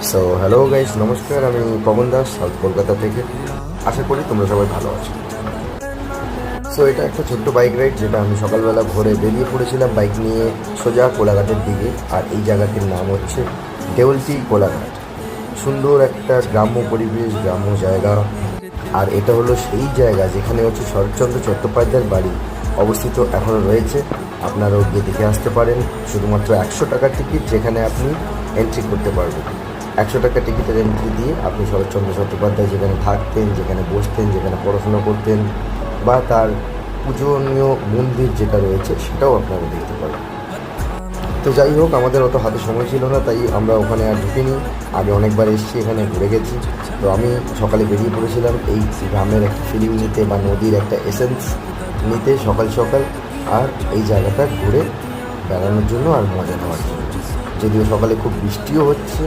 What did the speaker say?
So hello guys, নমস্কার। আমি Pawan Das, south Kolkata থেকে। আশা করি তোমরা সবাই ভালো আছো। সো এটা একটা ছোট্ট বাইক রাইড, যেটা আমি সকালবেলা ভোরে বেরিয়ে পড়েছিলাম বাইক নিয়ে সোজা কোলাঘাটের দিকে। আর এই জায়গাটির নাম হচ্ছে দেউলটি কোলাঘাট। সুন্দর একটা গ্রাম্য পরিবেশ, গ্রাম্য জায়গা। আর এটা হলো সেই জায়গা যেখানে হচ্ছে শরৎচন্দ্র চট্টোপাধ্যায়ের বাড়ি অবস্থিত এখনও রয়েছে। আপনারাও গিয়ে দেখে আসতে পারেন। শুধুমাত্র 100 টাকার টিকিট, যেখানে আপনি এন্ট্রি করতে পারবেন। 100 টাকা টিকিটের এন্ট্রি দিয়ে আপনি শরৎচন্দ্র চট্টোপাধ্যায় যেখানে থাকতেন, যেখানে বসতেন, যেখানে পড়াশোনা করতেন, বা তার পূজনীয় মন্দির যেটা রয়েছে সেটাও আপনারা দেখতে পারেন। তো যাই হোক, আমাদের অত হাতে সময় ছিল না, তাই আমরা ওখানে আর ঢুকিনি। আগে অনেকবার এসেছি, এখানে ঘুরে গেছি। তো আমি সকালে বেরিয়ে পড়েছিলাম এই গ্রামের একটা ফিলিং নিতে, বা নদীর একটা এসেন্স নিতে সকাল সকাল, আর এই জায়গাটা ঘুরে বেড়ানোর জন্য আর মজা নেওয়ার জন্য। যদিও সকালে খুব বৃষ্টিও হচ্ছে।